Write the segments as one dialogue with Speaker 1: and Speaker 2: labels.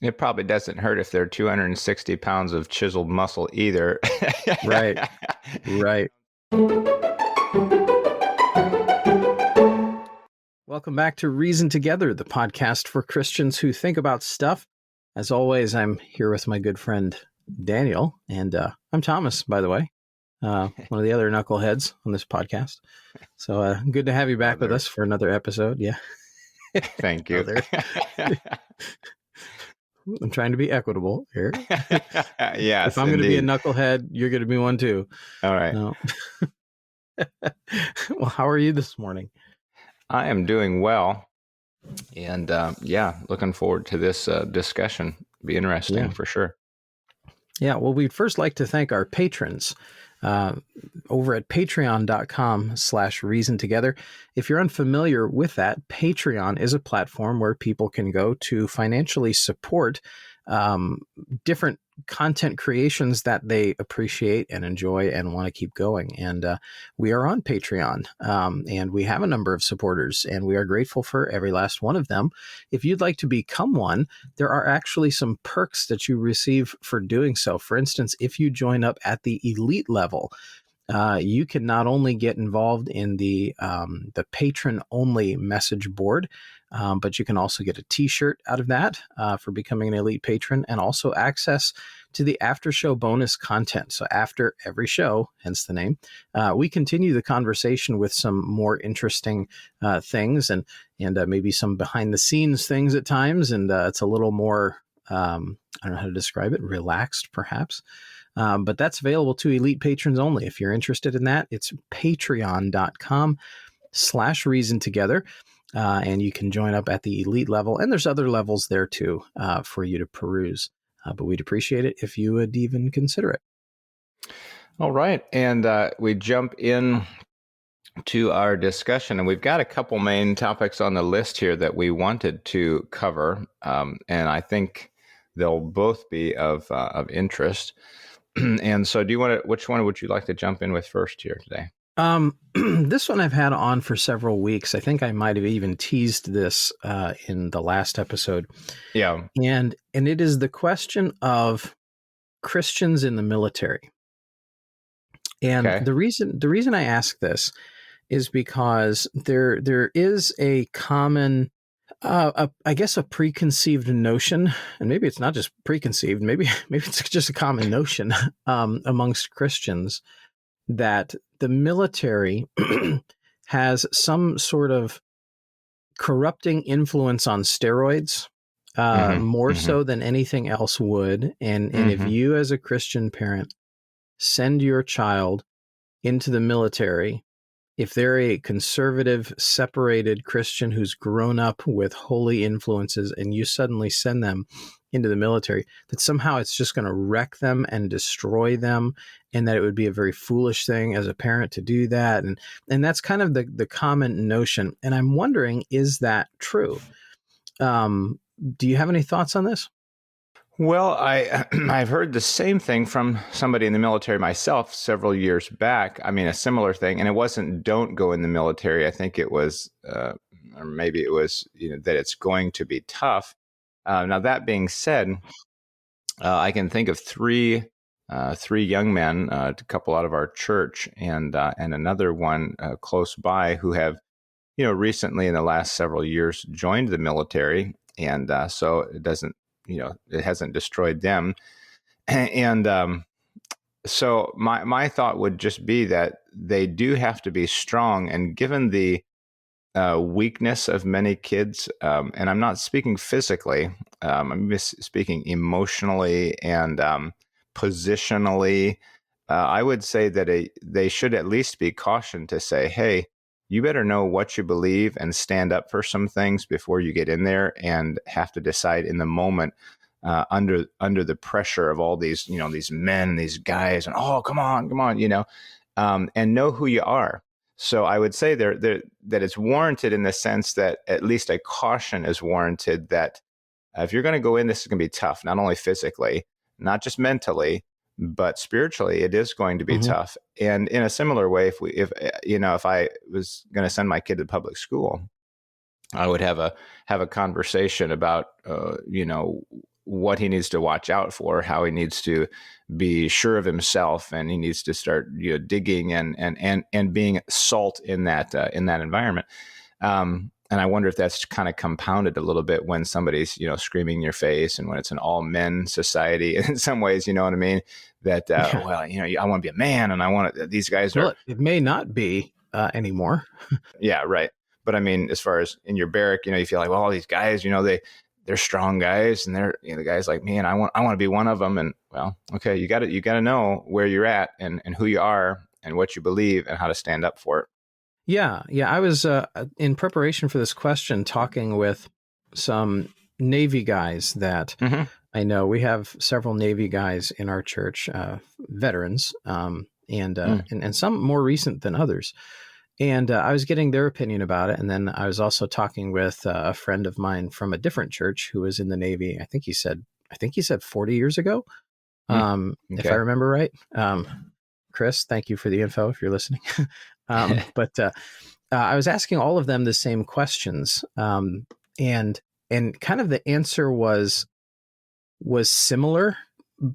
Speaker 1: It probably doesn't hurt if they're 260 pounds of chiseled muscle either.
Speaker 2: Right, right. Welcome back to Reason Together, the podcast for Christians who think about stuff. As always, I'm here with my good friend Daniel, and I'm Thomas, by the way, one of the other knuckleheads on this podcast. So good to have you back with us for another episode. Yeah.
Speaker 1: Thank you.
Speaker 2: I'm trying to be equitable here.
Speaker 1: Yes,
Speaker 2: if I'm going to be a knucklehead, you're going to be one too.
Speaker 1: All right.
Speaker 2: No. Well, how are you this morning?
Speaker 1: I am doing well. And looking forward to this discussion. Be interesting for sure.
Speaker 2: Yeah, well, we'd first like to thank our patrons over at patreon.com/reasontogether. If you're unfamiliar with that, Patreon is a platform where people can go to financially support different content creations that they appreciate and enjoy and want to keep going. And we are on Patreon, and we have a number of supporters, and we are grateful for every last one of them. If you'd like to become one, there are actually some perks that you receive for doing so. For instance, if you join up at the elite level, you can not only get involved in the patron-only message board, but you can also get a T-shirt out of that for becoming an elite patron, and also access to the after-show bonus content. So after every show, hence the name, we continue the conversation with some more interesting things and maybe some behind-the-scenes things at times, and it's a little more, I don't know how to describe it, relaxed perhaps. But that's available to elite patrons only. If you're interested in that, it's patreon.com/reasontogether. And you can join up at the elite level. And there's other levels there too for you to peruse. But we'd appreciate it if you would even consider it.
Speaker 1: All right. And we jump in to our discussion. And we've got a couple main topics on the list here that we wanted to cover. And I think they'll both be of interest. And so which one would you like to jump in with first here today?
Speaker 2: This one I've had on for several weeks. I think I might have even teased this in the last episode.
Speaker 1: Yeah.
Speaker 2: And it is the question of Christians in the military. And the reason I ask this is because there is a common, I guess, a preconceived notion, and maybe it's not just preconceived, maybe it's just a common notion amongst Christians, that the military has some sort of corrupting influence on steroids, more so than anything else would. And if you as a Christian parent send your child into the military, if they're a conservative, separated Christian who's grown up with holy influences, and you suddenly send them into the military, that somehow it's just going to wreck them and destroy them, and that it would be a very foolish thing as a parent to do that. And that's kind of the common notion. And I'm wondering, is that true? Do you have any thoughts on this?
Speaker 1: Well, I've heard the same thing from somebody in the military myself several years back. I mean, a similar thing, and it wasn't "don't go in the military." I think it was, or maybe it was, that it's going to be tough. Now, that being said, I can think of three young men, a couple out of our church, and another one close by, who have, recently in the last several years joined the military, and so it doesn't. It hasn't destroyed them. And so my thought would just be that they do have to be strong. And given the weakness of many kids, and I'm not speaking physically, I'm just speaking emotionally and positionally, I would say that they should at least be cautioned to say, hey, you better know what you believe and stand up for some things before you get in there and have to decide in the moment under the pressure of all these, these men, these guys, and come on, and know who you are. So I would say that it's warranted in the sense that at least a caution is warranted that if you're going to go in, this is going to be tough, not only physically, not just mentally, but spiritually, it is going to be tough. And in a similar way, if I was going to send my kid to public school, I would have a conversation about, what he needs to watch out for, how he needs to be sure of himself, and he needs to start digging and being salt in that environment. And I wonder if that's kind of compounded a little bit when somebody's screaming in your face, and when it's an all men society. In some ways, you know what I mean? That well, I want to be a man, and I want these guys are.
Speaker 2: Well, it may not be anymore.
Speaker 1: Yeah, right. But I mean, as far as in your barrack, you feel like, well, all these guys, they're strong guys, and they're the guys like me, and I want to be one of them. And well, okay, you got to know where you're at and who you are and what you believe and how to stand up for it.
Speaker 2: Yeah. I was in preparation for this question talking with some Navy guys that I know. We have several Navy guys in our church, veterans, and some more recent than others. And I was getting their opinion about it. And then I was also talking with a friend of mine from a different church who was in the Navy. I think he said 40 years ago,
Speaker 1: Okay.
Speaker 2: if I remember right. Chris, thank you for the info if you're listening. But I was asking all of them the same questions, and kind of the answer was similar,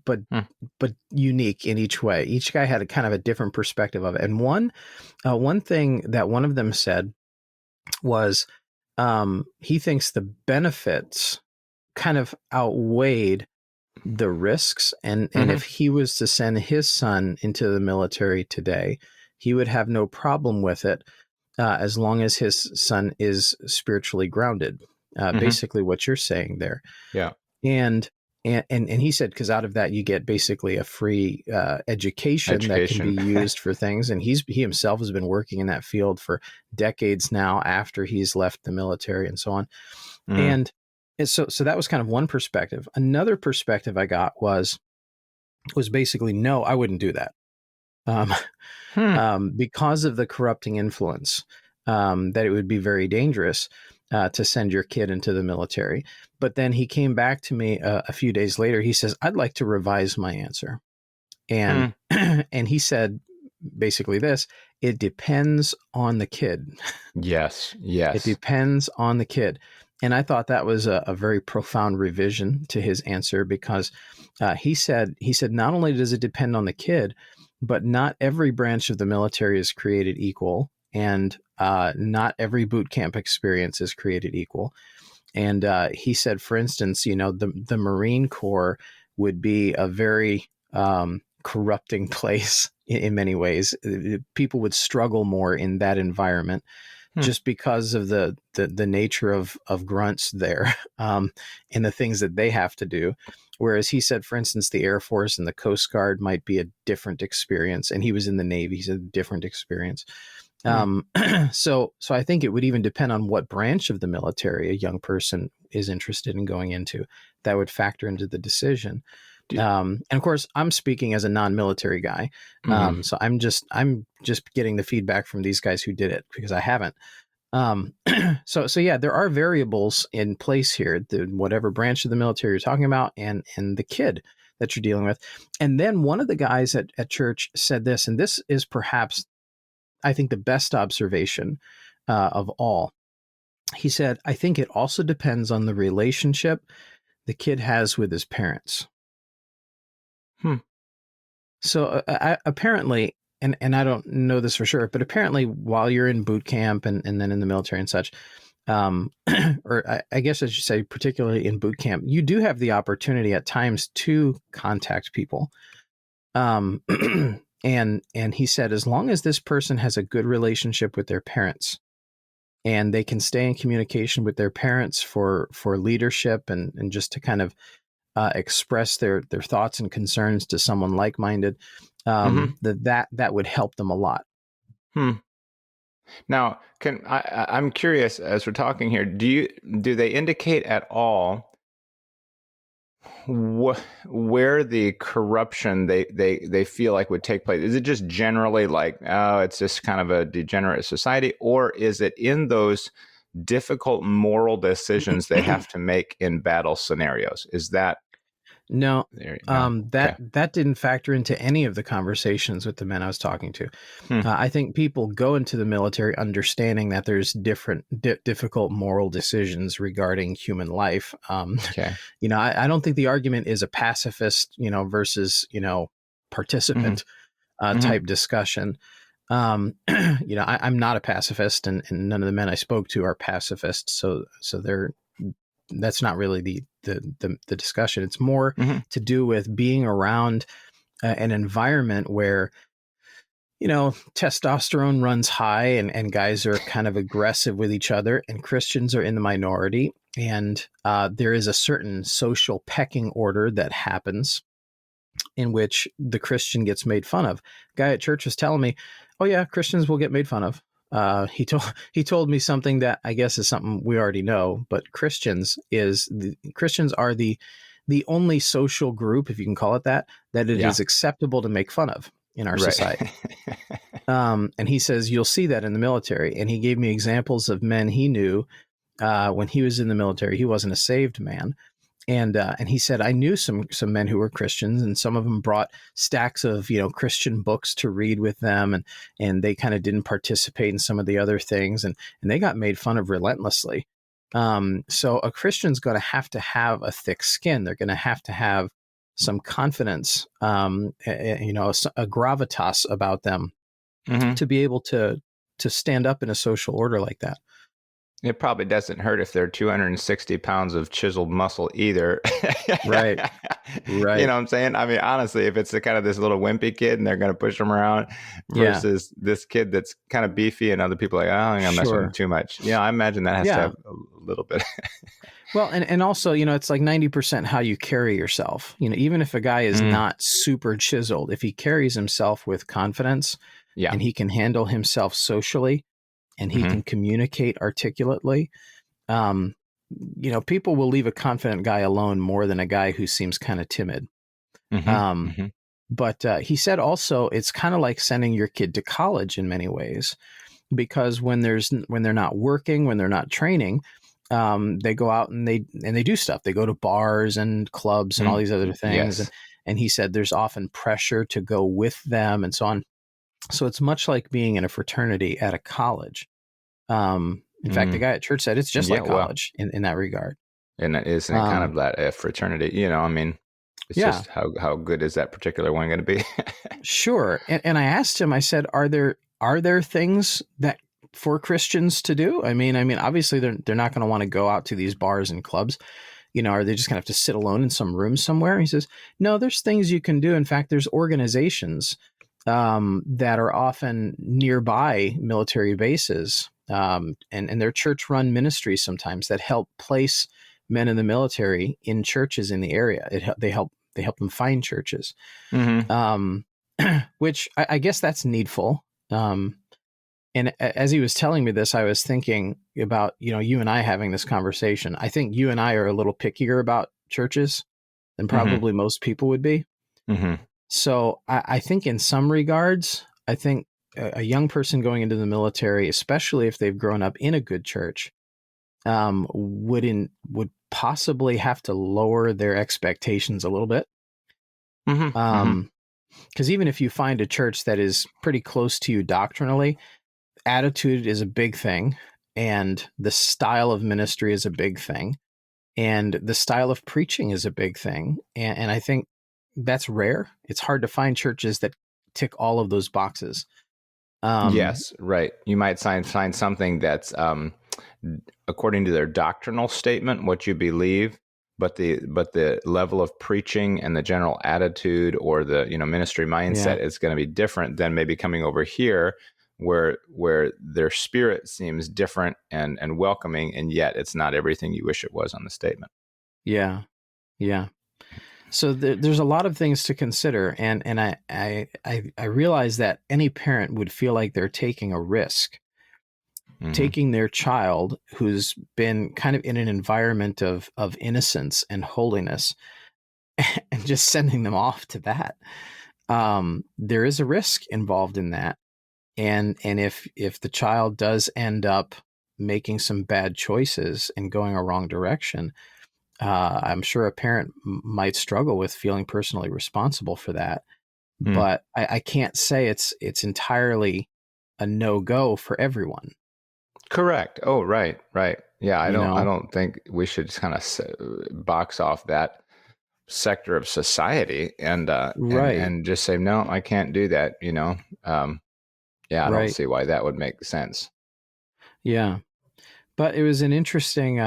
Speaker 2: but unique in each way. Each guy had a kind of a different perspective of it. And one thing that one of them said was he thinks the benefits kind of outweighed the risks, and if he was to send his son into the military today, he would have no problem with it as long as his son is spiritually grounded. Basically, what you're saying there.
Speaker 1: Yeah.
Speaker 2: And he said, because out of that you get basically a free education that can be used for things. And he himself has been working in that field for decades now after he's left the military and so on. And so that was kind of one perspective. Another perspective I got was basically, no, I wouldn't do that. Because of the corrupting influence, that it would be very dangerous to send your kid into the military. But then he came back to me a few days later. He says, I'd like to revise my answer. And and he said basically this: it depends on the kid.
Speaker 1: Yes.
Speaker 2: It depends on the kid. And I thought that was a very profound revision to his answer, because he said not only does it depend on the kid, but not every branch of the military is created equal, and not every boot camp experience is created equal. And he said, for instance, the Marine Corps would be a very corrupting place in many ways. People would struggle more in that environment, just because of the nature of grunts there, and the things that they have to do. Whereas he said, for instance, the Air Force and the Coast Guard might be a different experience. And he was in the Navy. He said a different experience. So I think it would even depend on what branch of the military a young person is interested in going into. That would factor into the decision. And of course, I'm speaking as a non-military guy. So I'm just getting the feedback from these guys who did it, because I haven't. So yeah, there are variables in place here, whatever branch of the military you're talking about, and the kid that you're dealing with. And then one of the guys at church said this, and this is perhaps, I think, the best observation of all. He said, I think it also depends on the relationship the kid has with his parents. So apparently, and I don't know this for sure, but apparently while you're in boot camp and then in the military and such, or I guess I should say particularly in boot camp, you do have the opportunity at times to contact people. And he said, as long as this person has a good relationship with their parents, and they can stay in communication with their parents for leadership and just to kind of express their thoughts and concerns to someone like-minded, that would help them a lot.
Speaker 1: Now, I'm curious, as we're talking here, do they indicate at all where the corruption they feel like would take place? Is it just generally like, oh, it's just kind of a degenerate society, or is it in those difficult moral decisions they have to make in battle scenarios? Is that
Speaker 2: No,
Speaker 1: No. Okay.
Speaker 2: that didn't factor into any of the conversations with the men I was talking to.
Speaker 1: Hmm.
Speaker 2: I think people go into the military understanding that there's different difficult moral decisions regarding human life.
Speaker 1: Okay.
Speaker 2: I don't think the argument is a pacifist, versus
Speaker 1: Hmm.
Speaker 2: participant
Speaker 1: Hmm.
Speaker 2: type discussion. I'm not a pacifist, and none of the men I spoke to are pacifists. So that's not really the discussion. It's more
Speaker 1: Hmm.
Speaker 2: to do with being around an environment where testosterone runs high, and guys are kind of aggressive with each other, and Christians are in the minority, and there is a certain social pecking order that happens in which the Christian gets made fun of. Guy at church was telling me, "Oh yeah, Christians will get made fun of." He told me something that I guess is something we already know, but Christians are the only social group, if you can call it that it
Speaker 1: Yeah.
Speaker 2: is acceptable to make fun of in our
Speaker 1: Right.
Speaker 2: society. And he says you'll see that in the military, and he gave me examples of men he knew when he was in the military. He wasn't a saved man, and he said I knew some men who were Christians, and some of them brought stacks of Christian books to read with them, and they kind of didn't participate in some of the other things, and they got made fun of relentlessly. So a Christian's going to have a thick skin. They're going to have some confidence, a gravitas about them
Speaker 1: Hmm.
Speaker 2: to be able to stand up in a social order like that.
Speaker 1: It probably doesn't hurt if they're 260 pounds of chiseled muscle either.
Speaker 2: Right.
Speaker 1: You
Speaker 2: Right.
Speaker 1: know what I'm saying? I mean, honestly, if it's kind of this little wimpy kid and they're going to push him around
Speaker 2: Yeah.
Speaker 1: versus this kid that's kind of beefy and other people are like, oh, I'm going to mess with him
Speaker 2: Sure.
Speaker 1: too much. I imagine that has to
Speaker 2: Yeah.
Speaker 1: have a little bit.
Speaker 2: Well, and also, it's like 90% how you carry yourself. Even if a guy is
Speaker 1: Mm,
Speaker 2: not super chiseled, if he carries himself with confidence
Speaker 1: yeah.
Speaker 2: and he can handle himself socially and he
Speaker 1: Hmm.
Speaker 2: can communicate articulately, um, people will leave a confident guy alone more than a guy who seems kind of timid.
Speaker 1: Hmm.
Speaker 2: Um,
Speaker 1: Hmm.
Speaker 2: but he said also it's kind of like sending your kid to college in many ways, because when they're not working, when they're not training, they go out and they do stuff. They go to bars and clubs and all
Speaker 1: Mm,
Speaker 2: these other things,
Speaker 1: yes.
Speaker 2: and he said there's often pressure to go with them and so on. So it's much like being in a fraternity at a college. In fact, the
Speaker 1: Mm,
Speaker 2: guy at church said it's just
Speaker 1: yeah.
Speaker 2: like
Speaker 1: Well,
Speaker 2: college in that regard.
Speaker 1: and that isn't it kind
Speaker 2: Um,
Speaker 1: of that fraternity? I mean, it's
Speaker 2: yeah,
Speaker 1: just how good is that particular one going to be?
Speaker 2: sure. And I asked him. I said, are there things that for Christians to do? I mean, obviously they're not going to want to go out to these bars and clubs. Are they just going to have to sit alone in some room somewhere? He says, no, there's things you can do. In fact, there's organizations that are often nearby military bases, and they're church-run ministries sometimes that help place men in the military in churches in the area. They help them find churches,
Speaker 1: Hmm.
Speaker 2: um, which I guess that's needful. And as he was telling me this, I was thinking about, you and I having this conversation. I think you and I are a little pickier about churches than
Speaker 1: Hmm.
Speaker 2: probably most people would be.
Speaker 1: Hmm.
Speaker 2: So I think in some regards, I think a young person going into the military, especially if they've grown up in a good church, would possibly have to lower their expectations a little bit.
Speaker 1: Hmm. Hmm.
Speaker 2: Because even if you find a church that is pretty close to you doctrinally, attitude is a big thing, and the style of ministry is a big thing, and the style of preaching is a big thing, and I think that's rare. It's hard to find churches that tick all of those boxes. um
Speaker 1: Yes, right. You might find something that's according to their doctrinal statement, what you believe, but the level of preaching and the general attitude or the ministry
Speaker 2: yeah,
Speaker 1: mindset is going to be different than maybe coming over here, where their spirit seems different and welcoming, and yet it's not everything you wish it was on the statement.
Speaker 2: yeah, yeah. So there's a lot of things to consider, and I realize that any parent would feel like they're taking a risk,
Speaker 1: Hmm.
Speaker 2: taking their child who's been kind of in an environment of innocence and holiness, and just sending them off to that. There is a risk involved in that, and if the child does end up making some bad choices and going a wrong direction, I'm sure a parent might struggle with feeling personally responsible for that, but I can't say it's entirely a no-go for everyone.
Speaker 1: Correct. Oh, right, right. Yeah, I
Speaker 2: You
Speaker 1: don't. I
Speaker 2: know,
Speaker 1: don't think we should just kind of box off that sector of society
Speaker 2: right,
Speaker 1: and just say no, I can't do that. Um, yeah, I don't
Speaker 2: right,
Speaker 1: see why that would make sense.
Speaker 2: yeah. But it was an interesting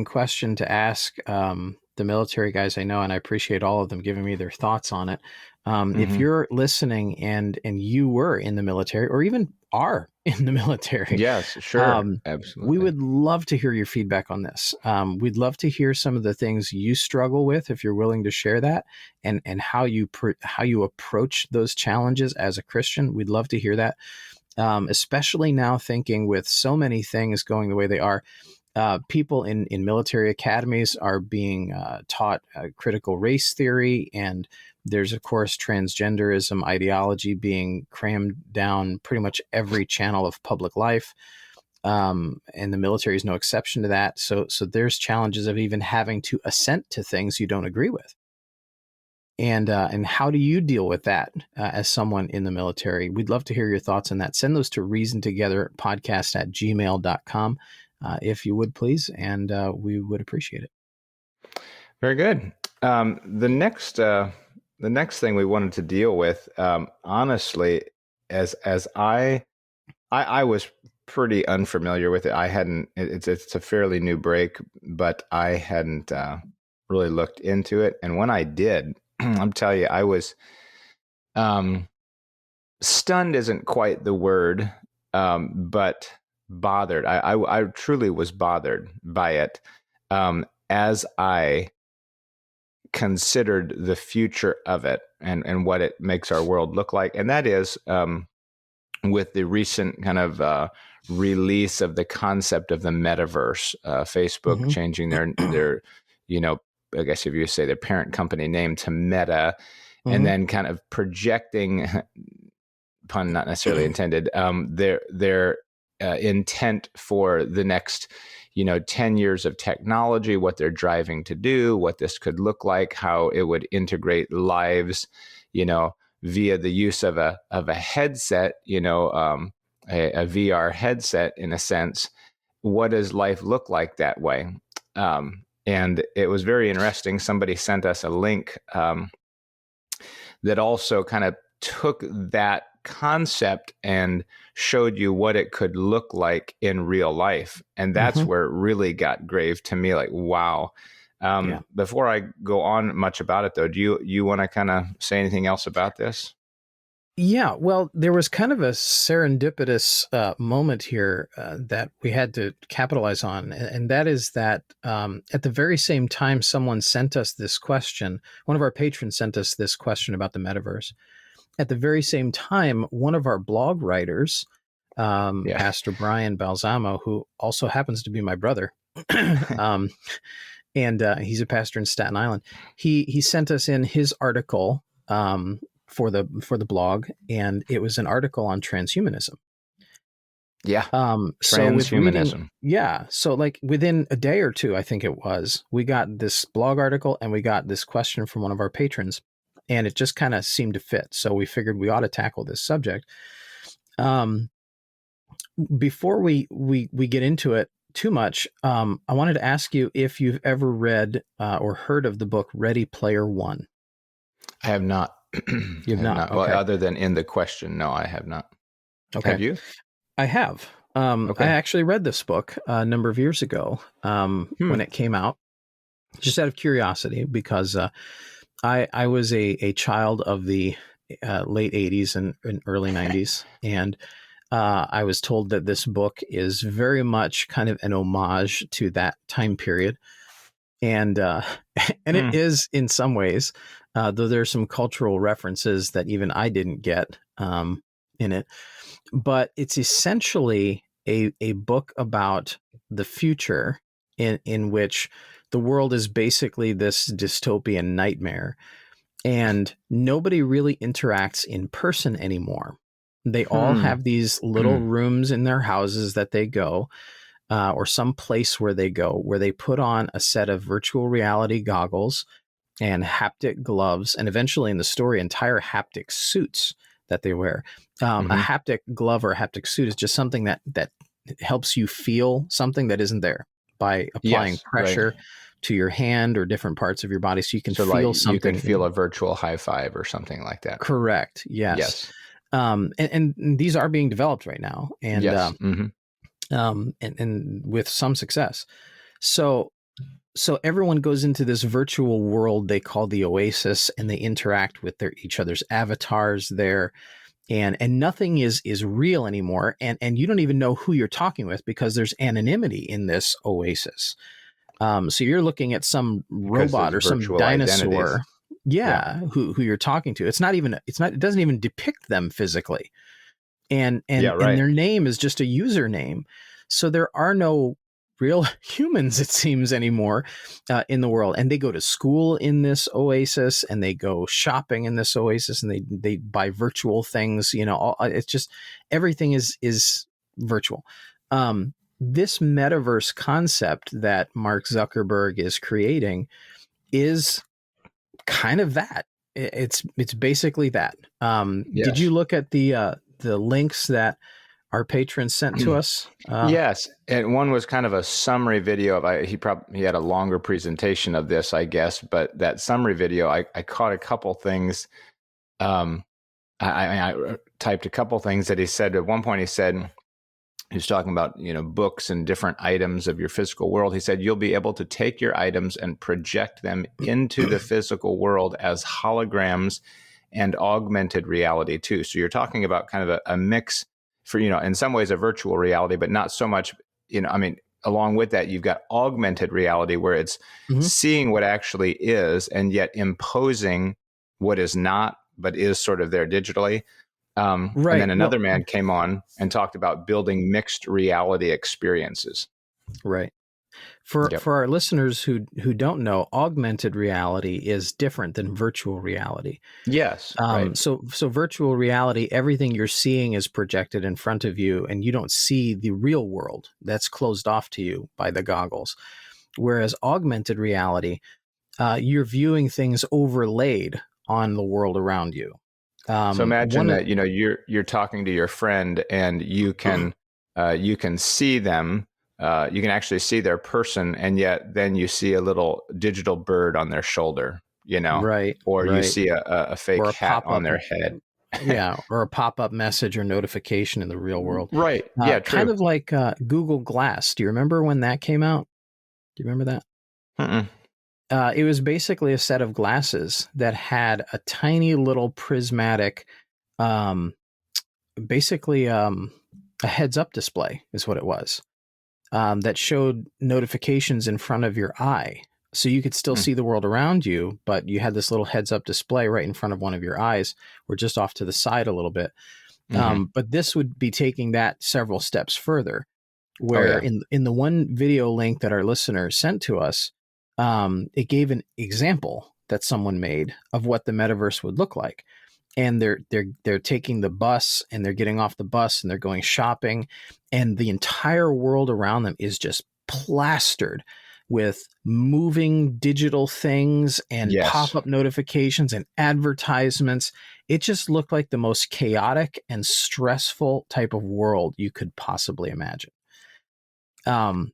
Speaker 2: question to ask the military guys I know, and I appreciate all of them giving me their thoughts on it. If
Speaker 1: Hmm.
Speaker 2: you're listening and you were in the military, or even are in the military,
Speaker 1: Yes, sure,
Speaker 2: um, we
Speaker 1: absolutely.
Speaker 2: would love to hear your feedback on this. We'd love to hear some of the things you struggle with, if you're willing to share that, and how you approach those challenges as a Christian. We'd love to hear that, especially now thinking with so many things going the way they are. People in military academies are being taught critical race theory, and there's, of course, transgenderism ideology being crammed down pretty much every channel of public life. And the military is no exception to that. So there's challenges of even having to assent to things you don't agree with. And how do you deal with that as someone in the military? We'd love to hear your thoughts on that. Send those to reasontogetherpodcast@gmail.com, if you would, please, and we would appreciate it.
Speaker 1: Very good. The next thing we wanted to deal with, honestly, as I was pretty unfamiliar with it. I hadn't. It's a fairly new break, but I hadn't really looked into it. And when I did, I'm telling you, I was um, stunned. Isn't quite the word, but bothered. I truly was bothered by it, as I considered the future of it and what it makes our world look like. And that is, with the recent kind of release of the concept of the metaverse, Facebook
Speaker 2: Mm-hmm.
Speaker 1: changing their, you know, I guess if you say their parent company name to Meta, and
Speaker 2: Mm-hmm.
Speaker 1: then kind of projecting, pun not necessarily intended, their intent for the next 10 years of technology, what they're driving to do, what this could look like, how it would integrate lives, via the use of a headset, a VR headset in a sense. What does life look like that way? And it was very interesting. Somebody sent us a link, that also kind of took that concept and showed you what it could look like in real life. And
Speaker 2: Mm-hmm.
Speaker 1: that's where it really got grave to me. Like, wow.
Speaker 2: Yeah.
Speaker 1: Before I go on much about it, though, do you want to kind of say anything else about this?
Speaker 2: Yeah, well, there was kind of a serendipitous moment here that we had to capitalize on, and that is that at the very same time someone sent us this question, one of our patrons sent us this question about the metaverse. At the very same time, one of our blog writers,
Speaker 1: Yeah.
Speaker 2: Pastor Brian Balsamo, who also happens to be my brother, um, and he's a pastor in Staten Island. He sent us in his article for the blog, and it was an article on transhumanism.
Speaker 1: Yeah.
Speaker 2: So with reading,
Speaker 1: Transhumanism.
Speaker 2: yeah, so like within a day or two, I think it was, we got this blog article and we got this question from one of our patrons, and it just kind of seemed to fit. So we figured we ought to tackle this subject. Um, Before we get into it too much, I wanted to ask you if you've ever read or heard of the book Ready Player One.
Speaker 1: I have not. I
Speaker 2: You've
Speaker 1: have
Speaker 2: not,
Speaker 1: not. Well,
Speaker 2: okay?
Speaker 1: other than in the question, no, I have not. Have
Speaker 2: Okay,
Speaker 1: you?
Speaker 2: I have. I
Speaker 1: Okay.
Speaker 2: actually read this book a number of years ago
Speaker 1: Hmm.
Speaker 2: when it came out, just out of curiosity, because I was a child of the late '80s and early '90s, and I was told that this book is very much kind of an homage to that time period, and and it
Speaker 1: Hmm.
Speaker 2: is in some ways, though there's some cultural references that even I didn't get in it. But it's essentially a book about the future in which the world is basically this dystopian nightmare, and nobody really interacts in person anymore. They all
Speaker 1: Hmm.
Speaker 2: have these little rooms in their houses that they go. or some place where they go, where they put on a set of virtual reality goggles and haptic gloves, and eventually in the story, entire haptic suits that they wear. A haptic glove or a haptic suit is just something that helps you feel something that isn't there by applying pressure to your hand or different parts of your body, so you can feel
Speaker 1: like
Speaker 2: something.
Speaker 1: You can feel a virtual high five or something like that.
Speaker 2: Correct. Yes. And these are being developed right now, and and with some success. So everyone goes into this virtual world they call the Oasis, and they interact with each other's avatars there, and nothing is real anymore, and you don't even know who you're talking with because there's anonymity in this Oasis. So you're looking at some robot or some dinosaur, who you're talking to. It doesn't even depict them physically, and their name is just a username. So there are no real humans, it seems, anymore in the world. And they go to school in this Oasis, and they go shopping in this Oasis, and they buy virtual things. It's just everything is virtual. This metaverse concept that Mark Zuckerberg is creating is kind of that. It's basically that. Did you look at the links that our patrons sent to us?
Speaker 1: Yes, and one was kind of a summary video of. He had a longer presentation of this, I guess, but that summary video, I caught a couple things. I typed a couple things that he said. At one point, he said, he was talking about, books and different items of your physical world. He said, you'll be able to take your items and project them into the physical world as holograms and augmented reality too. So you're talking about kind of a mix for, in some ways a virtual reality, but not so much, along with that, you've got augmented reality where it's seeing what actually is and yet imposing what is not, but is sort of there digitally. And then another man came on and talked about building mixed reality experiences.
Speaker 2: Right. For our listeners who don't know, augmented reality is different than virtual reality.
Speaker 1: Yes. Right.
Speaker 2: So virtual reality, everything you're seeing is projected in front of you, and you don't see the real world. That's closed off to you by the goggles. Whereas augmented reality, you're viewing things overlaid on the world around you.
Speaker 1: So imagine that you're talking to your friend, and you can see them. You can actually see their person, and yet then you see a little digital bird on their shoulder, or you see a fake hat on their head.
Speaker 2: Or a pop-up message or notification in the real world.
Speaker 1: Right. Yeah, true.
Speaker 2: Kind of like Google Glass. Do you remember when that came out? Do you remember that? It was basically a set of glasses that had a tiny little prismatic, basically a heads-up display is what it was, that showed notifications in front of your eye. So you could still see the world around you, but you had this little heads-up display right in front of one of your eyes, or just off to the side a little bit. But this would be taking that several steps further, where in the one video link that our listeners sent to us, it gave an example that someone made of what the metaverse would look like. And they're taking the bus, and they're getting off the bus, and they're going shopping, and the entire world around them is just plastered with moving digital things and pop-up notifications and advertisements. It just looked like the most chaotic and stressful type of world you could possibly imagine.
Speaker 1: And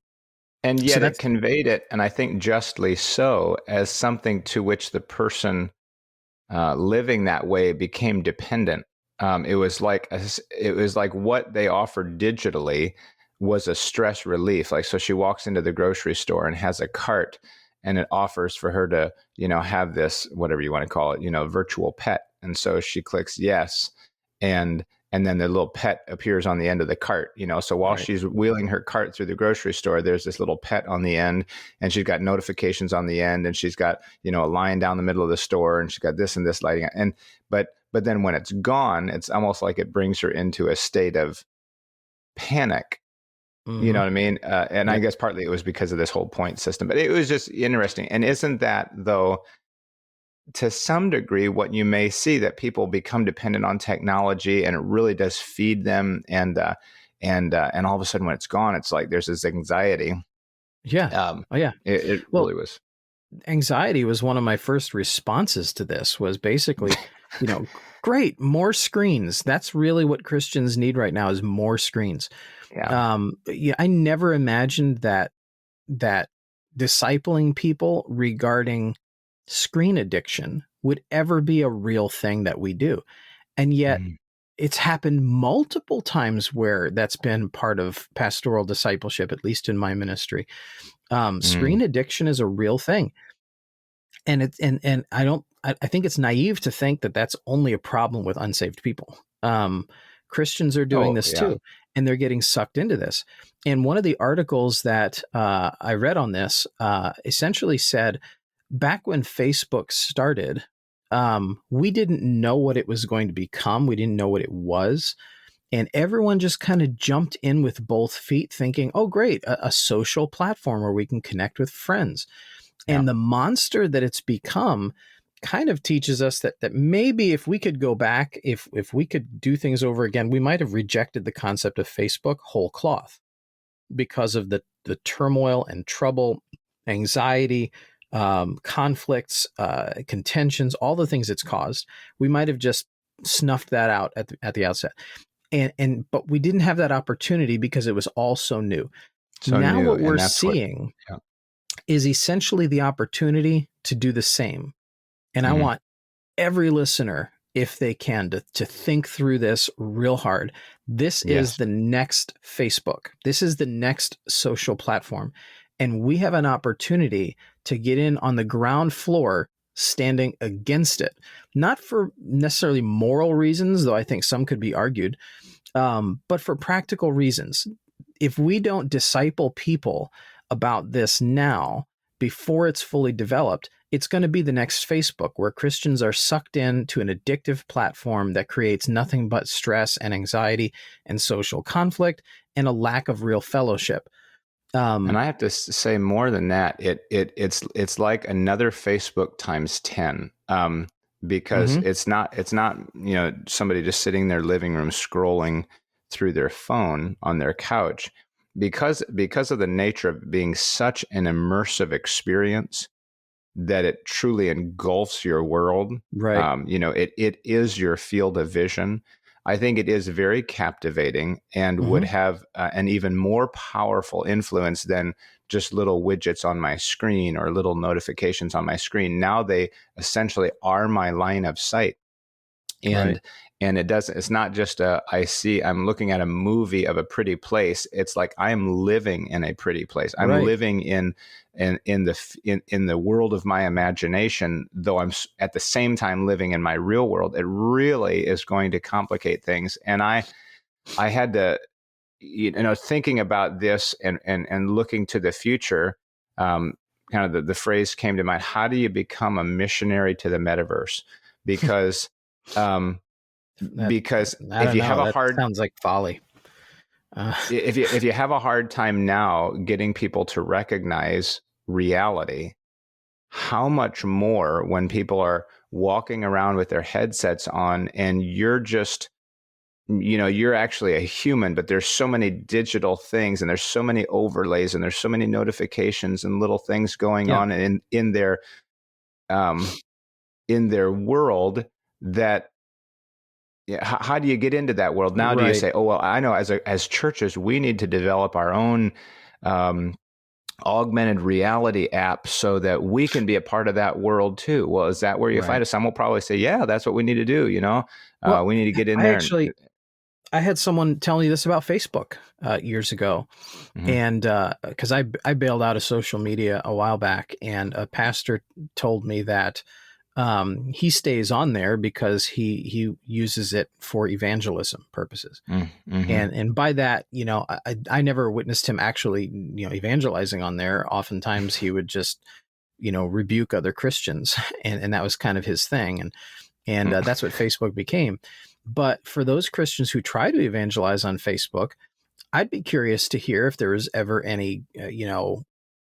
Speaker 1: yet it conveyed it, and I think justly so, as something to which the person living that way became dependent. It was like what they offered digitally was a stress relief. Like, so she walks into the grocery store and has a cart, and it offers for her to, have this, whatever you want to call it, virtual pet. And so she clicks yes, and then the little pet appears on the end of the cart, so while she's wheeling her cart through the grocery store, there's this little pet on the end, and she's got notifications on the end, and she's got, a line down the middle of the store, and she's got this and this lighting. And, but then when it's gone, it's almost like it brings her into a state of panic. You know what I mean? And I guess partly it was because of this whole point system, but it was just interesting. And isn't that, though, to some degree, what you may see, that people become dependent on technology, and it really does feed them. And and all of a sudden when it's gone, it's like there's this anxiety.
Speaker 2: Yeah. Oh yeah.
Speaker 1: It
Speaker 2: Well,
Speaker 1: really was.
Speaker 2: anxiety was one of my first responses to this, was basically, great, more screens. That's really what Christians need right now, is more screens.
Speaker 1: Yeah.
Speaker 2: Yeah, I never imagined that discipling people regarding screen addiction would ever be a real thing that we do. And yet
Speaker 1: Mhm.
Speaker 2: it's happened multiple times where that's been part of pastoral discipleship, at least in my ministry.
Speaker 1: Mm.
Speaker 2: Screen addiction is a real thing. And I think it's naive to think that that's only a problem with unsaved people. Christians are doing
Speaker 1: Oh
Speaker 2: this
Speaker 1: yeah.
Speaker 2: too, and they're getting sucked into this. And one of the articles that I read on this essentially said, back when Facebook started, we didn't know what it was going to become. We didn't know what it was. And everyone just kind of jumped in with both feet, thinking, oh, great, a social platform where we can connect with friends.
Speaker 1: Yeah.
Speaker 2: And the monster that it's become kind of teaches us that maybe if we could go back, if we could do things over again, we might have rejected the concept of Facebook whole cloth, because of the turmoil and trouble, anxiety, conflicts, contentions, all the things it's caused. We might have just snuffed that out at the outset. But we didn't have that opportunity because it was all so new.
Speaker 1: So
Speaker 2: Now
Speaker 1: new,
Speaker 2: what we're
Speaker 1: and that's what.
Speaker 2: seeing
Speaker 1: Yeah.
Speaker 2: is essentially the opportunity to do the same. And I
Speaker 1: Mhm.
Speaker 2: want every listener, if they can, to think through this real hard. This is
Speaker 1: Yes.
Speaker 2: the next Facebook. This is the next social platform. And we have an opportunity to get in on the ground floor, standing against it, not for necessarily moral reasons, though I think some could be argued, but for practical reasons. If we don't disciple people about this now, before it's fully developed, it's going to be the next Facebook, where Christians are sucked into an addictive platform that creates nothing but stress and anxiety and social conflict and a lack of real fellowship.
Speaker 1: And I have to say more than that. It's like another Facebook times 10. Because
Speaker 2: Mm-hmm.
Speaker 1: it's not somebody just sitting in their living room scrolling through their phone on their couch, because of the nature of being such an immersive experience that it truly engulfs your world.
Speaker 2: Right.
Speaker 1: It is your field of vision. I think it is very captivating and would
Speaker 2: Mm-hmm.
Speaker 1: have an even more powerful influence than just little widgets on my screen or little notifications on my screen. Now they essentially are my line of sight.
Speaker 2: Right.
Speaker 1: And it's not just I'm looking at a movie of a pretty place. It's like I am living in a pretty place. I'm
Speaker 2: Right.
Speaker 1: living in the world of my imagination, though I'm at the same time living in my real world. It really is going to complicate things. And I had to, thinking about this and looking to the future, kind of the phrase came to mind: how do you become a missionary to the metaverse? Because um,
Speaker 2: That,
Speaker 1: because
Speaker 2: I
Speaker 1: if
Speaker 2: don't
Speaker 1: you have
Speaker 2: know.
Speaker 1: a
Speaker 2: That
Speaker 1: hard
Speaker 2: sounds like folly. Uh,
Speaker 1: if you have a hard time now getting people to recognize reality, how much more when people are walking around with their headsets on and you're just, you're actually a human, but there's so many digital things and there's so many overlays and there's so many notifications and little things going
Speaker 2: yeah.
Speaker 1: on um in their world that, yeah, how do you get into that world? Now do you
Speaker 2: Right.
Speaker 1: say, oh well, I know, as churches we need to develop our own um, augmented reality app so that we can be a part of that world too? Well, is that where you
Speaker 2: Right.
Speaker 1: find us? Some will probably say, yeah, that's what we need to do.
Speaker 2: Well,
Speaker 1: We need to get in
Speaker 2: I
Speaker 1: there. And,
Speaker 2: actually I had someone tell me this about Facebook years ago,
Speaker 1: Mhm.
Speaker 2: and because I bailed out of social media a while back, and a pastor told me that he stays on there because he uses it for evangelism purposes,
Speaker 1: Mm-hmm.
Speaker 2: and by that, I never witnessed him actually evangelizing on there. Oftentimes, he would just rebuke other Christians, and that was kind of his thing, and that's what Facebook became. But for those Christians who try to evangelize on Facebook, I'd be curious to hear if there was ever any,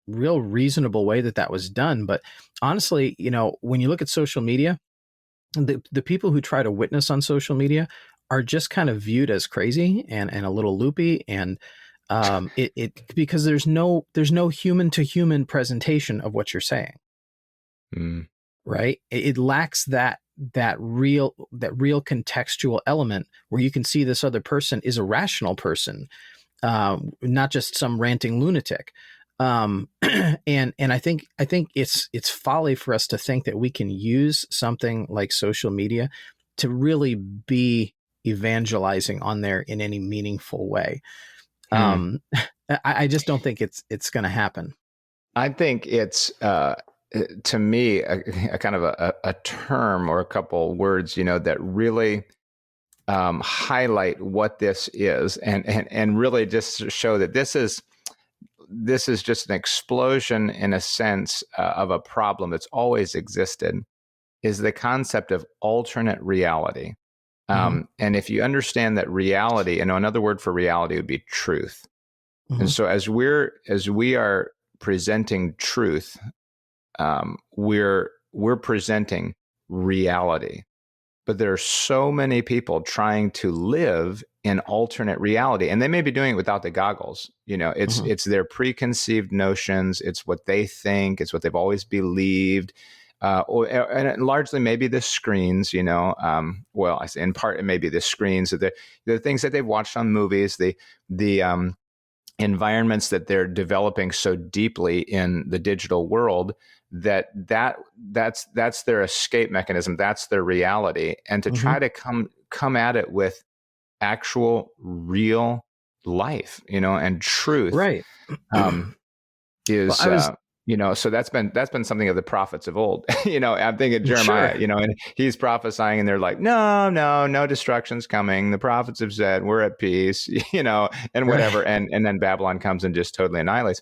Speaker 2: real reasonable way that was done. But honestly, when you look at social media, the people who try to witness on social media are just kind of viewed as crazy and a little loopy, and because there's no human to human presentation of what you're saying. Right? It lacks that real contextual element where you can see this other person is a rational person, not just some ranting lunatic. And I think it's folly for us to think that we can use something like social media to really be evangelizing on there in any meaningful way. I just don't think it's going to happen.
Speaker 1: I think it's to me a kind of a term or a couple words, that really highlight what this is, and really just show that this is just an explosion, in a sense, of a problem that's always existed, is the concept of alternate reality. And if you understand that reality, another word for reality would be truth. And so as we are presenting truth, we're presenting reality. But there are so many people trying to live in alternate reality, and they may be doing it without the goggles. It's their preconceived notions. It's what they think. It's what they've always believed. And largely maybe the screens, well, I say in part, it may be the screens, the things that they've watched on movies, the environments that they're developing so deeply in the digital world, that's their escape mechanism. That's their reality. And to try to come at it with actual real life, and truth,
Speaker 2: right,
Speaker 1: is so that's been something of the prophets of old. I'm thinking Jeremiah,
Speaker 2: sure.
Speaker 1: And he's prophesying, and they're like, no destruction's coming. The prophets have said we're at peace, and whatever.
Speaker 2: Right.
Speaker 1: And then Babylon comes and just totally annihilates.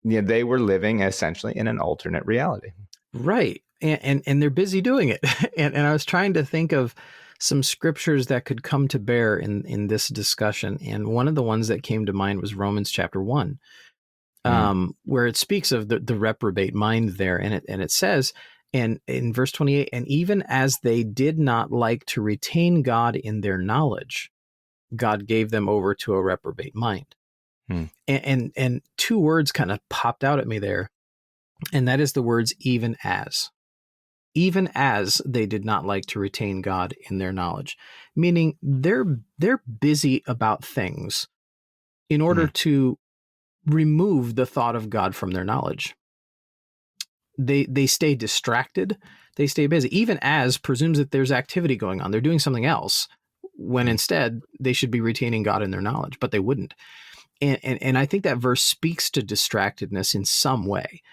Speaker 1: They were living essentially in an alternate reality.
Speaker 2: Right. And they're busy doing it. And I was trying to think of some scriptures that could come to bear in this discussion. And one of the ones that came to mind was Romans chapter 1, where it speaks of the reprobate mind there. And it says, and in verse 28, and even as they did not like to retain God in their knowledge, God gave them over to a reprobate mind. And two words kind of popped out at me there. And that is the words even as they did not like to retain God in their knowledge, meaning they're busy about things in order to remove the thought of God from their knowledge. They stay distracted, they stay busy, even as presumes that there's activity going on. They're doing something else when instead they should be retaining God in their knowledge, but they wouldn't. And I think that verse speaks to distractedness in some way.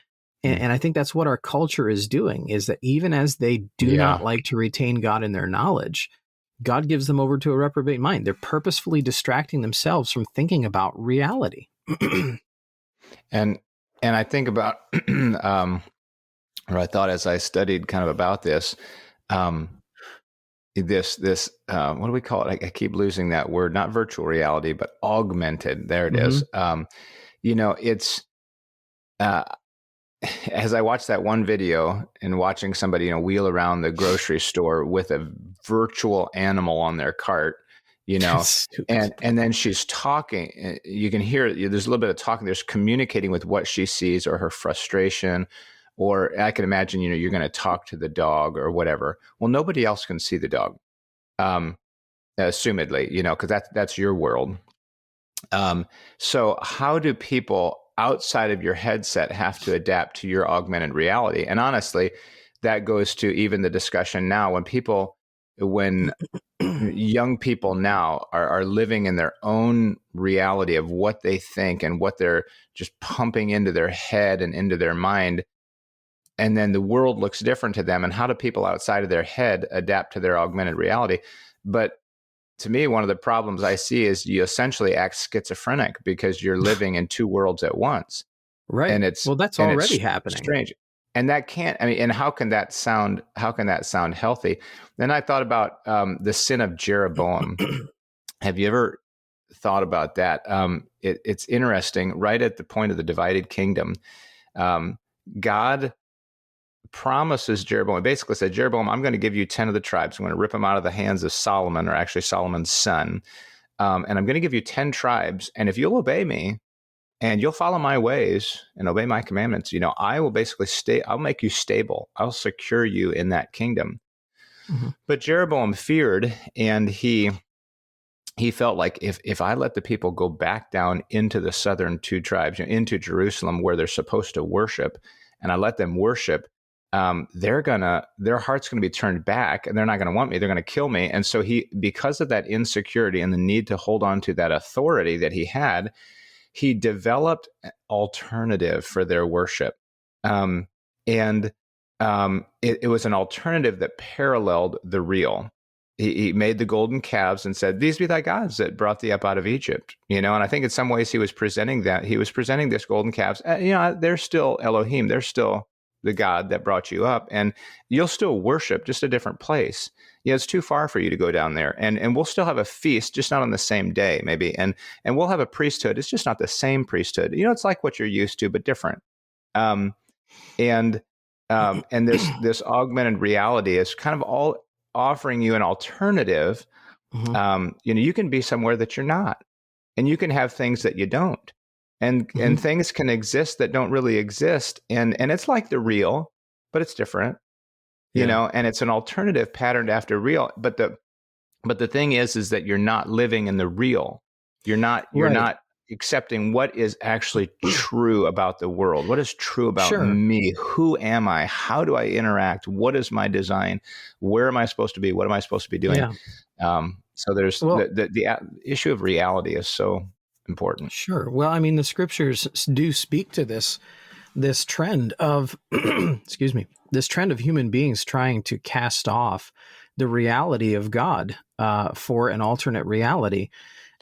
Speaker 2: And I think that's what our culture is doing, is that even as they do not like to retain God in their knowledge, God gives them over to a reprobate mind. They're purposefully distracting themselves from thinking about reality.
Speaker 1: And I think about, or I thought as I studied kind of about this, this what do we call it? I keep losing that word. Not virtual reality, but augmented. There it is. It's as I watched that one video and watching somebody, wheel around the grocery store with a virtual animal on their cart, and then she's talking. You can hear there's a little bit of talking. There's communicating with what she sees or her frustration, or I can imagine, you're going to talk to the dog or whatever. Well, nobody else can see the dog, assumedly, because that's your world. So how do people outside of your headset have to adapt to your augmented reality? And honestly, that goes to even the discussion now when young people now are living in their own reality of what they think and what they're just pumping into their head and into their mind. And then the world looks different to them. And how do people outside of their head adapt to their augmented reality? But to me, one of the problems I see is you essentially act schizophrenic because you're living in two worlds at once.
Speaker 2: Right.
Speaker 1: And it's
Speaker 2: already happening.
Speaker 1: Strange. And that can't, and how can that sound healthy? Then I thought about the sin of Jeroboam. Have you ever thought about that? It's interesting. Right at the point of the divided kingdom, God promises Jeroboam, basically said, Jeroboam, I'm going to give you 10 of the tribes. I'm going to rip them out of the hands of Solomon, or actually Solomon's son. And I'm going to give you 10 tribes. And if you'll obey me and you'll follow my ways and obey my commandments, I will basically I'll make you stable. I'll secure you in that kingdom. Mm-hmm. But Jeroboam feared, and he felt like if I let the people go back down into the southern two tribes, into Jerusalem where they're supposed to worship, and I let them worship, their heart's gonna be turned back, and they're not gonna want me. They're gonna kill me. And so because of that insecurity and the need to hold on to that authority that he had, he developed an alternative for their worship, and it was an alternative that paralleled the real. He made the golden calves and said, "These be thy gods that brought thee up out of Egypt." And I think in some ways he was presenting this golden calves. They're still Elohim. They're still the God that brought you up, and you'll still worship, just a different place. It's too far for you to go down there, and we'll still have a feast, just not on the same day, maybe, and we'll have a priesthood. It's just not the same priesthood. It's like what you're used to, but different. And this augmented reality is kind of all offering you an alternative. Mm-hmm. You can be somewhere that you're not, and you can have things that you don't. And things can exist that don't really exist. And it's like the real, but it's different, and it's an alternative patterned after real. But the thing is that you're not living in the real. You're not accepting what is actually true about the world. What is true about me? Who am I? How do I interact? What is my design? Where am I supposed to be? What am I supposed to be doing? Yeah. So there's the issue of reality is so important.
Speaker 2: Sure. Well, I mean, the scriptures do speak to this trend of, this trend of human beings trying to cast off the reality of God for an alternate reality.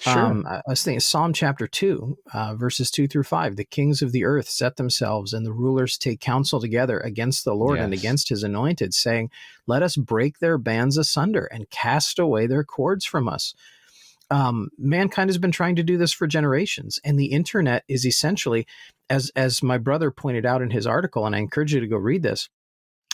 Speaker 2: Sure. I was thinking Psalm chapter 2, verses 2-5, the kings of the earth set themselves and the rulers take counsel together against the Lord and against his anointed, saying, let us break their bands asunder and cast away their cords from us. Mankind has been trying to do this for generations, and the internet is essentially, as my brother pointed out in his article, and I encourage you to go read this,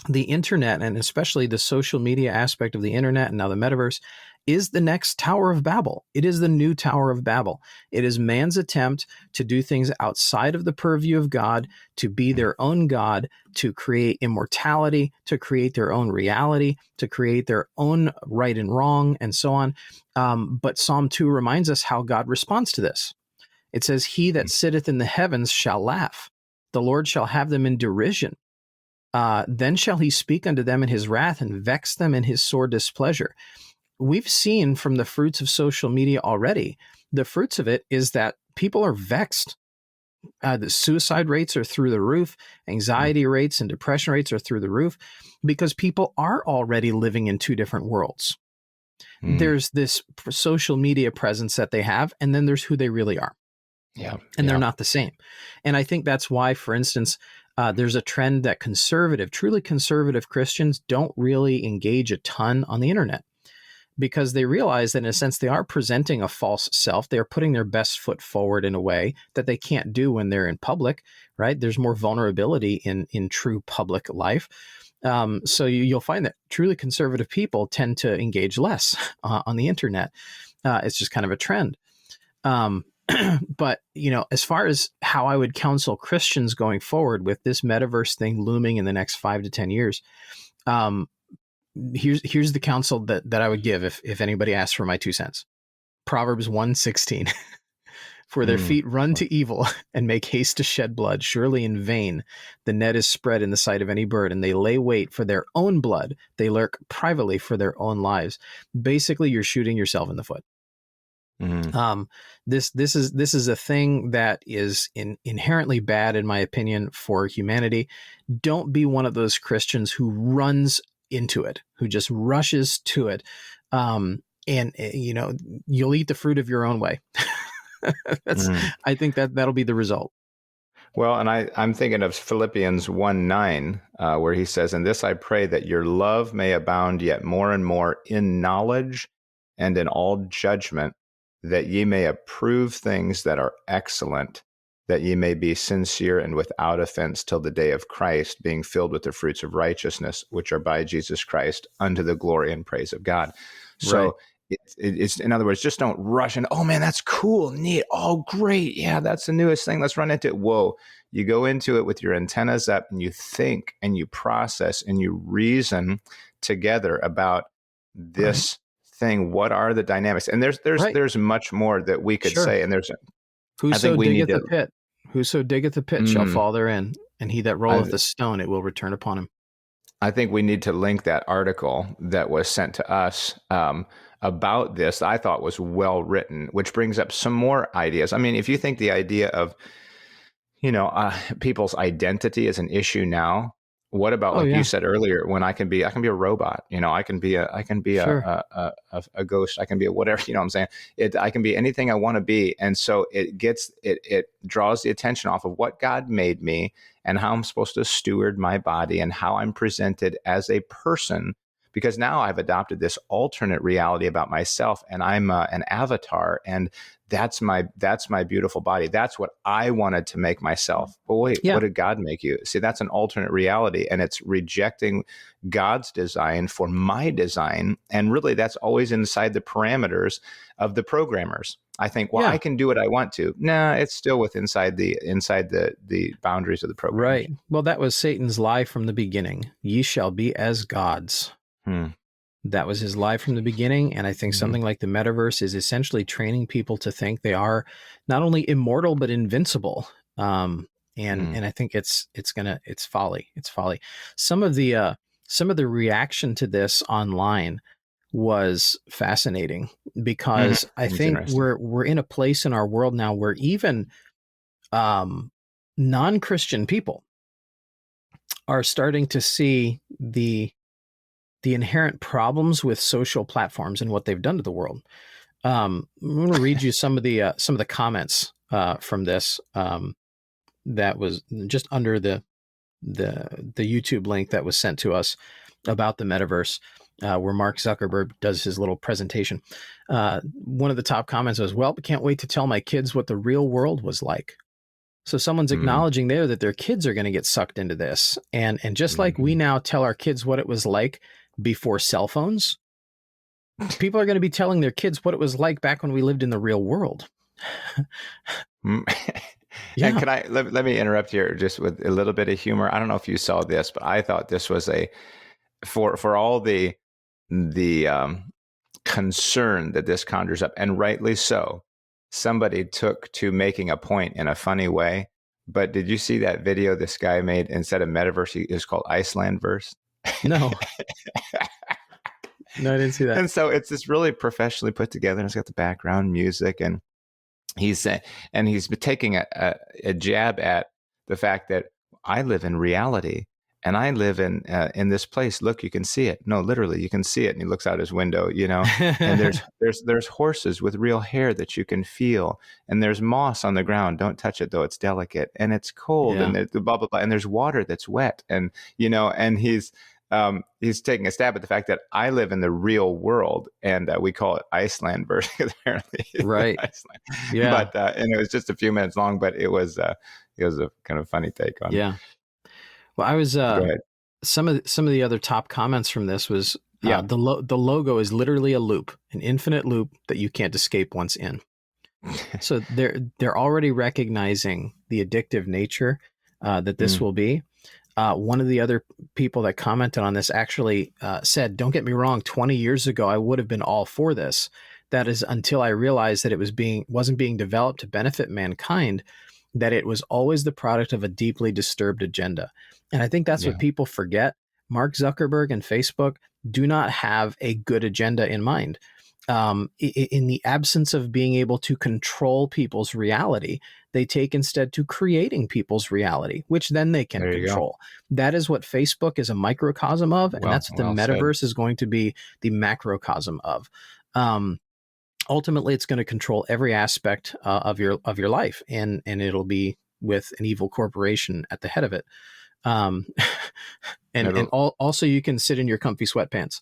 Speaker 2: the internet, and especially the social media aspect of the internet and now the metaverse, is the next Tower of Babel. It is the new Tower of Babel. It is man's attempt to do things outside of the purview of God, to be their own God, to create immortality, to create their own reality, to create their own right and wrong, and so on. But Psalm 2 reminds us how God responds to this. It says, he that sitteth in the heavens shall laugh. The Lord shall have them in derision. Then shall he speak unto them in his wrath and vex them in his sore displeasure. We've seen from the fruits of social media already, the fruits of it is that people are vexed. The suicide rates are through the roof. Anxiety rates and depression rates are through the roof because people are already living in two different worlds. There's this social media presence that they have, and then there's who they really are. Yeah. And they're not the same. And I think that's why, for instance, there's a trend that truly conservative Christians don't really engage a ton on the internet, because they realize that in a sense they are presenting a false self. They're putting their best foot forward in a way that they can't do when they're in public, right? There's more vulnerability in true public life. So you'll find that truly conservative people tend to engage less on the internet. It's just kind of a trend. But, as far as how I would counsel Christians going forward with this metaverse thing looming in the next 5 to 10 years, here's the counsel that I would give if anybody asks for my 2 cents. Proverbs 1:16. For their feet run to evil and make haste to shed blood. Surely in vain the net is spread in the sight of any bird, and they lay wait for their own blood. They lurk privately for their own lives. Basically, you're shooting yourself in the foot. This is a thing that is inherently bad, in my opinion, for humanity. Don't be one of those Christians who runs into it, who just rushes to it. And you'll eat the fruit of your own way. I think that'll be the result.
Speaker 1: Well, and I'm thinking of Philippians 1:9, where he says, "In this I pray that your love may abound yet more and more in knowledge and in all judgment, that ye may approve things that are excellent, that ye may be sincere and without offense till the day of Christ, being filled with the fruits of righteousness, which are by Jesus Christ, unto the glory and praise of God.
Speaker 2: Right.
Speaker 1: So it's, in other words, just don't rush in. Oh man, that's cool, neat. Oh, great. Yeah, that's the newest thing. Let's run into it. Whoa. You go into it with your antennas up and you think and you process and you reason together about this thing. What are the dynamics? And there's much more that we could say. And I think
Speaker 2: whoso
Speaker 1: we need
Speaker 2: diggeth
Speaker 1: to,
Speaker 2: a pit, whoso diggeth a pit shall fall therein, and he that rolleth a stone, it will return upon him.
Speaker 1: I think we need to link that article that was sent to us about this. I thought was well written, which brings up some more ideas. I mean, if you think the idea of, people's identity is an issue now, what about, like you said earlier, when I can be a robot, I can be a ghost, I can be a whatever, what I'm saying? I can be anything I want to be. And so it draws the attention off of what God made me and how I'm supposed to steward my body and how I'm presented as a person, because now I've adopted this alternate reality about myself, and I'm an avatar, and that's my beautiful body. That's what I wanted to make myself. But wait, what did God make you? See, that's an alternate reality, and it's rejecting God's design for my design. And really, that's always inside the parameters of the programmers. I think, well, I can do what I want to. Nah, it's still inside the boundaries of the program.
Speaker 2: Right. Well, that was Satan's lie from the beginning. Ye shall be as gods. That was his lie from the beginning. And I think something like the metaverse is essentially training people to think they are not only immortal, but invincible. And I think it's folly. It's folly. Some of the reaction to this online was fascinating, because I think we're in a place in our world now where even non-Christian people are starting to see the inherent problems with social platforms and what they've done to the world. I'm going to read you some of the comments from this that was just under the YouTube link that was sent to us about the metaverse, where Mark Zuckerberg does his little presentation. One of the top comments was, "Well, can't wait to tell my kids what the real world was like." So someone's acknowledging there that their kids are going to get sucked into this. And just like we now tell our kids what it was like before cell phones, people are going to be telling their kids what it was like back when we lived in the real world.
Speaker 1: And can I, let me interrupt here just with a little bit of humor. I don't know if you saw this, but I thought this was for all the concern that this conjures up, and rightly so. Somebody took to making a point in a funny way. But did you see that video this guy made? Instead of Metaverse, it was called Icelandverse.
Speaker 2: No. No, I didn't see that.
Speaker 1: And so it's this really professionally put together, and it's got the background music, and he's taking a jab at the fact that I live in reality. And I live in this place. Look, you can see it. No, literally, you can see it. And he looks out his window, and there's horses with real hair that you can feel. And there's moss on the ground. Don't touch it, though. It's delicate. And it's cold. And there's blah, blah, blah. And there's water that's wet. And, and he's taking a stab at the fact that I live in the real world, and we call it Iceland version, apparently.
Speaker 2: Right.
Speaker 1: Iceland.
Speaker 2: Yeah.
Speaker 1: But, and it was just a few minutes long, but it was a kind of funny take on it.
Speaker 2: Yeah. Well, I was some of the other top comments from this was the logo is literally a loop, an infinite loop that you can't escape once in. So they're already recognizing the addictive nature that this will be. One of the other people that commented on this actually said, "Don't get me wrong, 20 years ago I would have been all for this. That is until I realized that it wasn't being developed to benefit mankind, that it was always the product of a deeply disturbed agenda." And I think that's what people forget. Mark Zuckerberg and Facebook do not have a good agenda in mind. In the absence of being able to control people's reality, they take instead to creating people's reality, which then they can control. That is what Facebook is a microcosm of, and that's what the metaverse is going to be the macrocosm of. Ultimately, it's going to control every aspect of your life, and it'll be with an evil corporation at the head of it. Also you can sit in your comfy sweatpants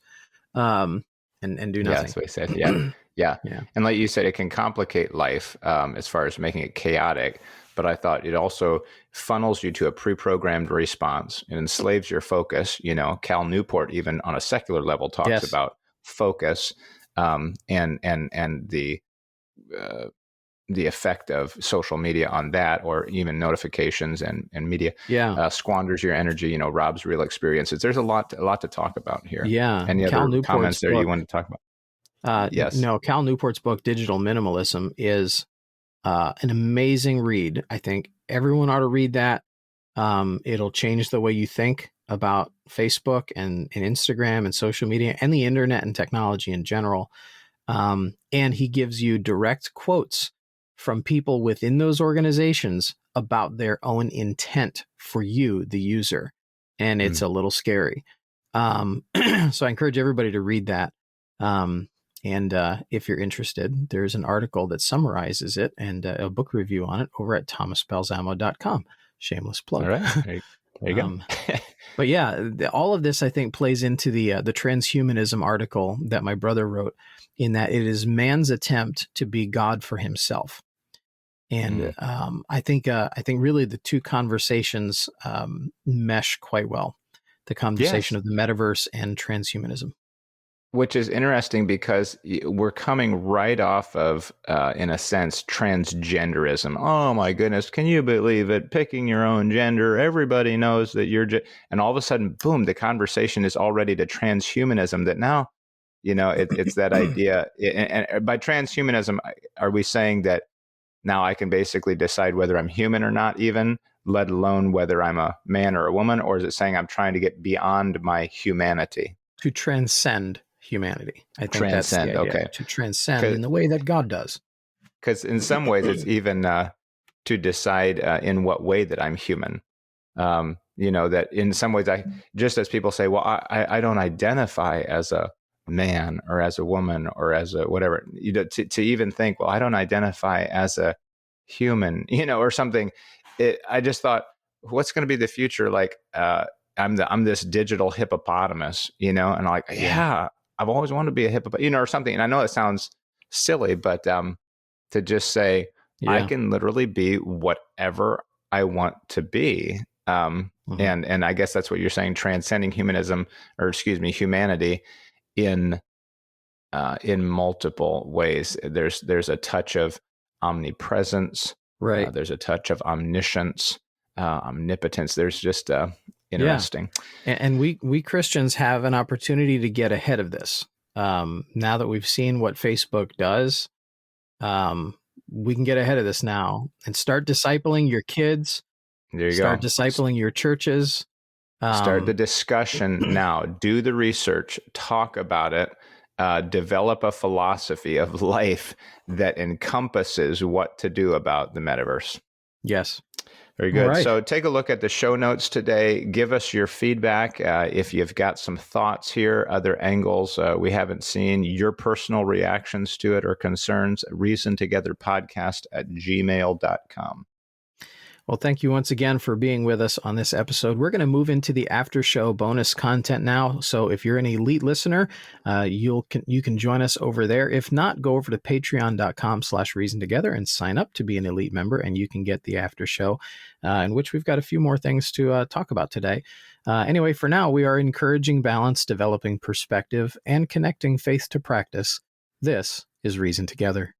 Speaker 2: and do nothing.
Speaker 1: Yeah, that's what he said. Yeah. Yeah.
Speaker 2: Yeah.
Speaker 1: And like you said, it can complicate life as far as making it chaotic. But I thought it also funnels you to a pre-programmed response and enslaves your focus. You know, Cal Newport, even on a secular level, talks
Speaker 2: Yes.
Speaker 1: about focus and the effect of social media on that, or even notifications and media.
Speaker 2: Yeah.
Speaker 1: Squanders your energy. You know, robs real experiences. There's a lot to talk about here.
Speaker 2: Yeah.
Speaker 1: Any
Speaker 2: Cal
Speaker 1: other
Speaker 2: Newport's
Speaker 1: comments there you
Speaker 2: book.
Speaker 1: want to talk about? Yes.
Speaker 2: No, Cal Newport's book, Digital Minimalism, is an amazing read. I think everyone ought to read that. It'll change the way you think about Facebook and Instagram and social media and the internet and technology in general. And he gives you direct quotes from people within those organizations about their own intent for you, the user. And it's a little scary. So I encourage everybody to read that. And if you're interested, there's an article that summarizes it and a book review on it over at thomasbelzamo.com. Shameless plug.
Speaker 1: All right. There you go.
Speaker 2: But yeah, all of this, I think, plays into the transhumanism article that my brother wrote, in that it is man's attempt to be God for himself. And I think really the two conversations mesh quite well. The conversation of the metaverse and transhumanism.
Speaker 1: Which is interesting because we're coming right off of, in a sense, transgenderism. Oh my goodness, can you believe it? Picking your own gender. Everybody knows that you're, and all of a sudden, boom, the conversation is already to transhumanism. That now, you know, it's that idea. And by transhumanism, are we saying that now I can basically decide whether I'm human or not, even, let alone whether I'm a man or a woman? Or is it saying I'm trying to get beyond my humanity?
Speaker 2: To transcend humanity. I think that's the idea.
Speaker 1: Okay.
Speaker 2: To transcend in the way that God does.
Speaker 1: Because in some ways, it's even to decide in what way that I'm human. You know, that in some ways, just as people say, well, I don't identify as a man or as a woman or as a whatever, you know, to even think, well, I don't identify as a human, you know, or something. I just thought, what's going to be the future? Like, I'm this digital hippopotamus, you know, and like, yeah, I've always wanted to be a hippopotamus, you know, or something. And I know it sounds silly, but to just say, I can literally be whatever I want to be. And I guess that's what you're saying, transcending humanism, or excuse me, humanity in multiple ways. There's a touch of omnipresence.
Speaker 2: Right.
Speaker 1: There's a touch of omniscience, omnipotence. There's just interesting.
Speaker 2: Yeah. And we Christians have an opportunity to get ahead of this. Now that we've seen what Facebook does, we can get ahead of this now and start discipling your kids.
Speaker 1: There you
Speaker 2: start
Speaker 1: go.
Speaker 2: Discipling your churches.
Speaker 1: Start the discussion now. Do the research. Talk about it. Develop a philosophy of life that encompasses what to do about the metaverse.
Speaker 2: Yes.
Speaker 1: Very good. Right. So take a look at the show notes today. Give us your feedback. If you've got some thoughts here, other angles we haven't seen, your personal reactions to it or concerns, reasontogetherpodcast@gmail.com.
Speaker 2: Well, thank you once again for being with us on this episode. We're going to move into the after show bonus content now. So if you're an elite listener, you can join us over there. If not, go over to patreon.com/reasontogether and sign up to be an elite member, and you can get the after show, in which we've got a few more things to talk about today. Anyway, for now, we are encouraging balance, developing perspective, and connecting faith to practice. This is Reason Together.